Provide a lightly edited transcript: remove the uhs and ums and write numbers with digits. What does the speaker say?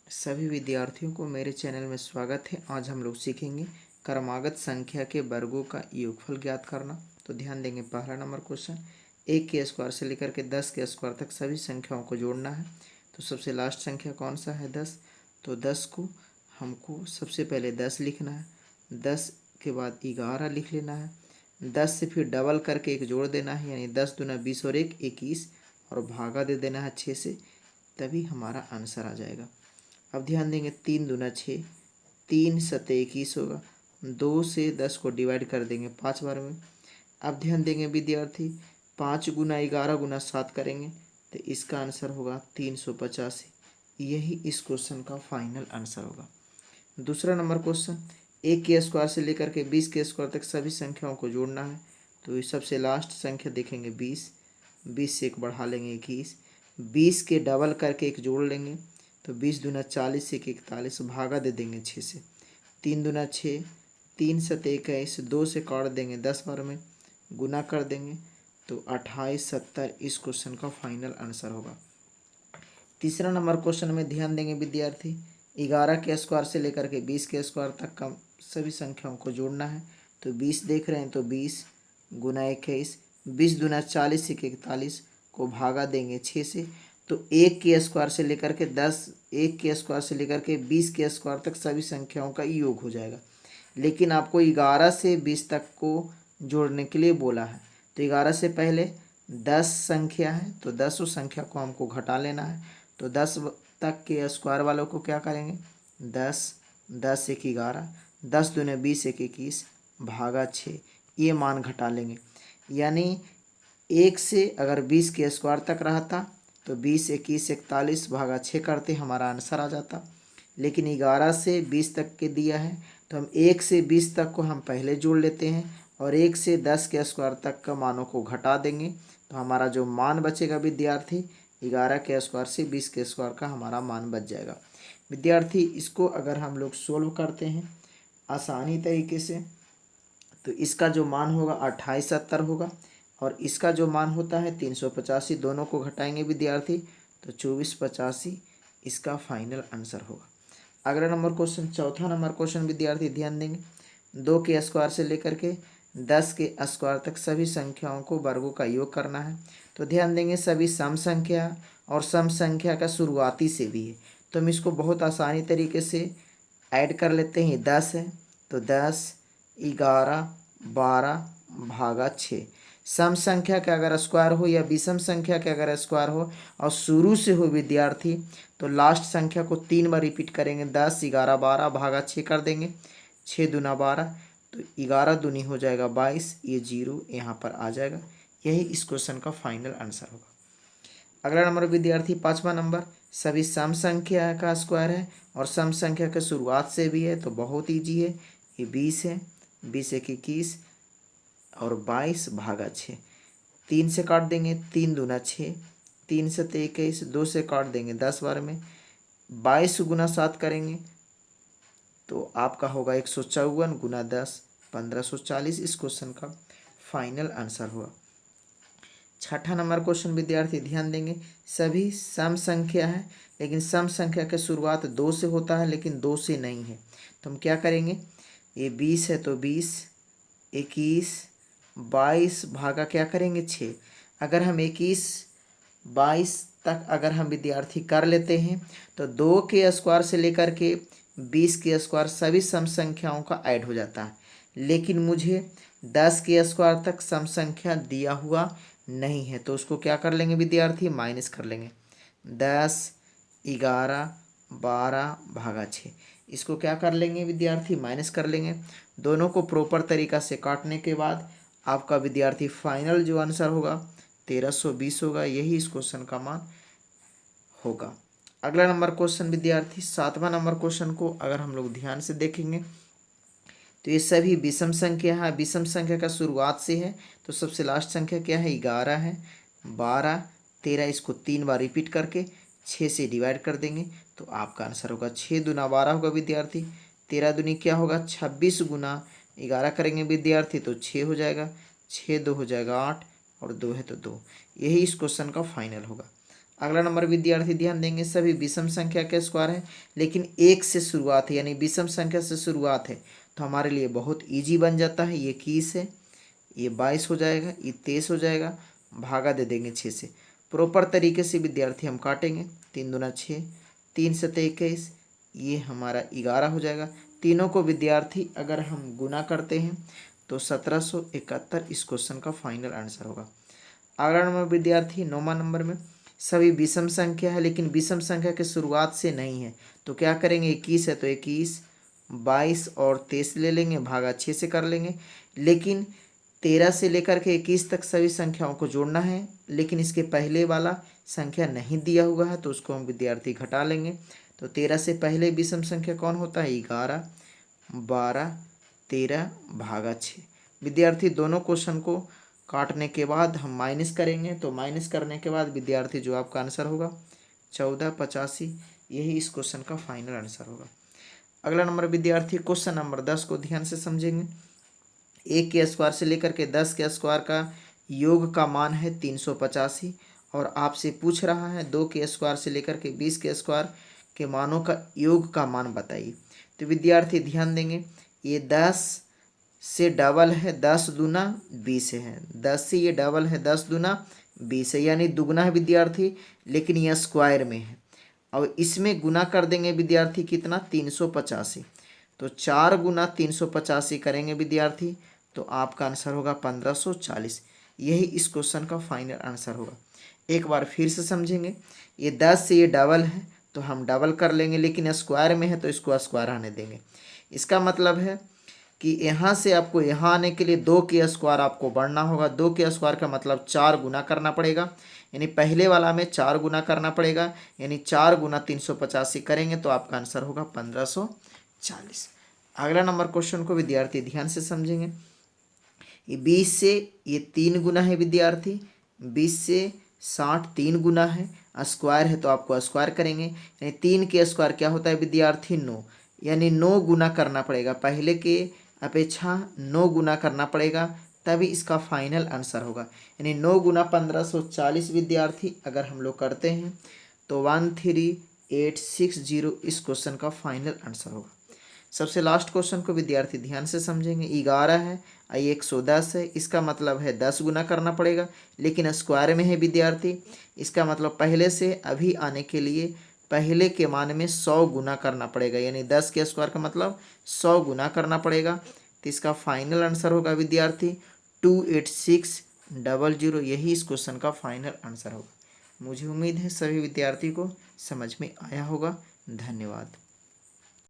सभी विद्यार्थियों को मेरे चैनल में स्वागत है। आज हम लोग सीखेंगे क्रमागत संख्या के वर्गों का योगफल ज्ञात करना। तो ध्यान देंगे, पहला नंबर क्वेश्चन, 1 के स्क्वायर से लेकर के 10 के स्क्वायर तक सभी संख्याओं को जोड़ना है। तो सबसे लास्ट संख्या कौन सा है? 10। तो 10 को हमको सबसे पहले 10 लिखना है, 10 के बाद 11 लिख लेना है, 10 से फिर डबल करके एक जोड़ देना है, यानी 10 दूना 20 और 1 21, और भागा दे देना है 6 से, तभी हमारा आंसर आ जाएगा। अब ध्यान देंगे, 3 दूना 6, 3 सत्ते 21 होगा, 2 से 10 को डिवाइड कर देंगे 5 बार में। अब ध्यान देंगे विद्यार्थी, 5 गुना 11 गुना 7 करेंगे तो इसका आंसर होगा 385। यही इस क्वेश्चन का फाइनल आंसर होगा। दूसरा नंबर क्वेश्चन, 1 के स्क्वायर से लेकर के 20 के स्क्वायर तक सभी संख्याओं को जोड़ना है। तो सबसे लास्ट संख्या देखेंगे 20, 20 से एक बढ़ा लेंगे 21, 20 के डबल करके एक जोड़ लेंगे, तो 20 दूना 40 से 41, भागा दे देंगे 6 से, 3 दूना 6, 3 सत्ते 21, 2 से काट देंगे 10 बार में, गुना कर देंगे तो 28 70 इस क्वेश्चन का फाइनल आंसर होगा। तीसरा नंबर क्वेश्चन में ध्यान देंगे विद्यार्थी, 11 के स्क्वायर से लेकर के 20 के स्क्वायर तक का सभी संख्याओं को जोड़ना है। तो 20 देख रहे हैं, तो 20 गुना 21, 20 दूना 40 से 41 को भागा देंगे 6 से, तो 1 के स्क्वायर से लेकर के 1 के स्क्वायर से लेकर के 20 के स्क्वायर तक सभी संख्याओं का योग हो जाएगा। लेकिन आपको 11 से 20 तक को जोड़ने के लिए बोला है। तो 11 से पहले 10 संख्या है, तो 10 संख्या को हमको घटा लेना है। तो 10 तक के स्क्वायर वालों को क्या करेंगे, 10, 10 एक 11, 10 दूने 20 एक 21, भागा 6, ये मान घटा लेंगे। यानी 1 से अगर 20 के स्क्वायर तक रहता तो 20 21 41 भागा 6 करते हमारा आंसर आ जाता। लेकिन 11 से 20 तक के दिया है, तो हम 1 से 20 तक को हम पहले जोड़ लेते हैं और 1 से 10 के स्क्वायर तक का मानों को घटा देंगे। तो हमारा जो मान बचेगा विद्यार्थी, 11 के स्क्वायर से 20 के स्क्वायर का हमारा मान बच जाएगा। विद्यार्थी इसको अगर हम लोग सोल्व करते हैं आसानी तरीके से, तो इसका जो मान होगा 28 70 होगा, और इसका जो मान होता है 385, दोनों को घटाएंगे विद्यार्थी तो 2485 इसका फाइनल आंसर होगा। अगला नंबर क्वेश्चन, चौथा नंबर क्वेश्चन विद्यार्थी ध्यान देंगे, 2 के स्क्वायर से लेकर के 10 के स्क्वायर तक सभी संख्याओं को वर्गों का योग करना है। तो ध्यान देंगे, सभी सम संख्या और सम संख्या का शुरुआती से भी है, तो हम इसको बहुत आसानी तरीके से ऐड कर लेते हैं। 10 है तो 10, 11, 12 भागा 6। सम संख्या के अगर स्क्वायर हो या विषम संख्या के अगर स्क्वायर हो और शुरू से हो विद्यार्थी, तो लास्ट संख्या को 3 बार रिपीट करेंगे, 10, 11, 12 भागा 6 कर देंगे, 6 दूना 12, तो 11 दूनी हो जाएगा 22, ये 0 यहाँ पर आ जाएगा। यही इस क्वेश्चन का फाइनल आंसर होगा। अगला नंबर विद्यार्थी, पाँचवा नंबर, सभी सम संख्या का स्क्वायर है और सम संख्या के शुरुआत से भी है, तो बहुत ईजी है। ये 20 है, 20 एक 21 और 22 भागा 6, 3 से काट देंगे, 3 दूना 6, 3 सत्ते 21, 2 से काट देंगे 10 बार में, 22 गुना 7 करेंगे तो आपका होगा 154 गुना 10 1540 इस क्वेश्चन का फाइनल आंसर हुआ। छठा नंबर क्वेश्चन विद्यार्थी ध्यान देंगे, सभी सम संख्या है लेकिन सम संख्या की शुरुआत 2 से होता है लेकिन 2 से नहीं है। तो हम क्या करेंगे, ये 20 है तो 20, 21, 22 भागा क्या करेंगे 6। अगर हम 21 22 तक अगर हम विद्यार्थी कर लेते हैं तो 2 के स्क्वायर से लेकर के 20 के स्क्वायर सभी सम संख्याओं का ऐड हो जाता है। लेकिन मुझे 10 के स्क्वायर तक सम संख्या दिया हुआ नहीं है, तो उसको क्या कर लेंगे विद्यार्थी, माइनस कर लेंगे। 10, 11, 12 भागा 6, इसको क्या कर लेंगे विद्यार्थी, माइनस कर लेंगे। दोनों को प्रॉपर तरीक़ा से काटने के बाद आपका विद्यार्थी फाइनल जो आंसर होगा 1320 होगा। यही इस क्वेश्चन का मान होगा। अगला नंबर क्वेश्चन विद्यार्थी, सातवां नंबर क्वेश्चन को अगर हम लोग ध्यान से देखेंगे तो ये सभी विषम संख्या है। विषम संख्या का शुरुआत से है, तो सबसे लास्ट संख्या क्या है, 11 है, 12, 13, इसको 3 बार रिपीट करके 6 से डिवाइड कर देंगे तो आपका आंसर होगा 6 दूना 12 होगा विद्यार्थी। 13 दूनी क्या होगा 26 गुना 11 करेंगे विद्यार्थी तो 6 हो जाएगा, 6 2 हो जाएगा 8 और 2 है तो 2। यही इस क्वेश्चन का फाइनल होगा। अगला नंबर विद्यार्थी ध्यान देंगे, सभी विषम संख्या के स्क्वायर है लेकिन एक से शुरुआत है, यानी विषम संख्या से शुरुआत है, तो हमारे लिए बहुत इजी बन जाता है। ये 21 है, ये 22 हो जाएगा, ये 23 हो जाएगा, भागा दे देंगे 6 से। प्रॉपर तरीके से विद्यार्थी हम काटेंगे, 3 दूना 6, 3 सते 21, ये हमारा 11 हो जाएगा। तीनों को विद्यार्थी अगर हम गुना करते हैं तो 1771 इस क्वेश्चन का फाइनल आंसर होगा। अगला नंबर विद्यार्थी 9वां नंबर में, सभी विषम संख्या है लेकिन विषम संख्या के शुरुआत से नहीं है, तो क्या करेंगे, 21 है तो 21, 22 और 23 ले लेंगे, भागा 6 से कर लेंगे। लेकिन 13 से लेकर के 21 तक सभी संख्याओं को जोड़ना है, लेकिन इसके पहले वाला संख्या नहीं दिया हुआ है तो उसको हम विद्यार्थी घटा लेंगे। तो 13 से पहले विषम संख्या कौन होता है, 11, 12, 13, भागा 6। विद्यार्थी दोनों क्वेश्चन को काटने के बाद हम माइनस करेंगे, तो माइनस करने के बाद विद्यार्थी जो आपका आंसर होगा 1485, यही इस क्वेश्चन का फाइनल आंसर होगा। अगला नंबर विद्यार्थी क्वेश्चन नंबर 10 को ध्यान से समझेंगे। 1 के स्क्वायर से लेकर के 10 के स्क्वायर का योग का मान है 385 और आपसे पूछ रहा है 2 के स्क्वायर से लेकर के 20 के स्क्वायर के मानों का योग का मान बताइए। तो विद्यार्थी ध्यान देंगे, ये 10 से डबल है, 10 दूना 20 है, 10 से ये डबल है, 10 दूना 20 है, यानी दुगना है विद्यार्थी, लेकिन यह स्क्वायर में है। और इसमें गुना कर देंगे विद्यार्थी कितना, 385, तो 4 गुना 385 करेंगे विद्यार्थी, तो आपका आंसर होगा 1540। यही इस क्वेश्चन का फाइनल आंसर होगा। एक बार फिर से समझेंगे, ये 10 से ये डबल है तो हम डबल कर लेंगे, लेकिन स्क्वायर में है तो इसको स्क्वायर आने देंगे। इसका मतलब है कि यहाँ से आपको यहाँ आने के लिए 2 के स्क्वायर आपको बढ़ना होगा। 2 के स्क्वायर का मतलब 4 गुना करना पड़ेगा, यानी पहले वाला में 4 गुना करना पड़ेगा, यानी 4 गुना 385 करेंगे तो आपका आंसर होगा 1540। अगला नंबर क्वेश्चन को विद्यार्थी ध्यान से समझेंगे। ये 20 से ये 3 गुना है विद्यार्थी, 20 से 60 3 गुना है, स्क्वायर है तो आपको स्क्वायर करेंगे, यानी 3 के स्क्वायर क्या होता है विद्यार्थी 9, यानी 9 गुना करना पड़ेगा, पहले के अपेक्षा 9 गुना करना पड़ेगा, तभी इसका फाइनल आंसर होगा। यानी 9 गुना 1540 विद्यार्थी अगर हम लोग करते हैं तो 13860 इस क्वेश्चन का फाइनल आंसर होगा। सबसे लास्ट क्वेश्चन को विद्यार्थी ध्यान से समझेंगे। 11 है, 110 है, इसका मतलब है 10 गुना करना पड़ेगा, लेकिन स्क्वायर में है विद्यार्थी, इसका मतलब पहले से अभी आने के लिए पहले के मान में 100 गुना करना पड़ेगा, यानी 10 के स्क्वायर का मतलब 100 गुना करना पड़ेगा। तो इसका फाइनल आंसर होगा विद्यार्थी 28600, यही इस क्वेश्चन का फाइनल आंसर होगा। मुझे उम्मीद है सभी विद्यार्थी को समझ में आया होगा। धन्यवाद।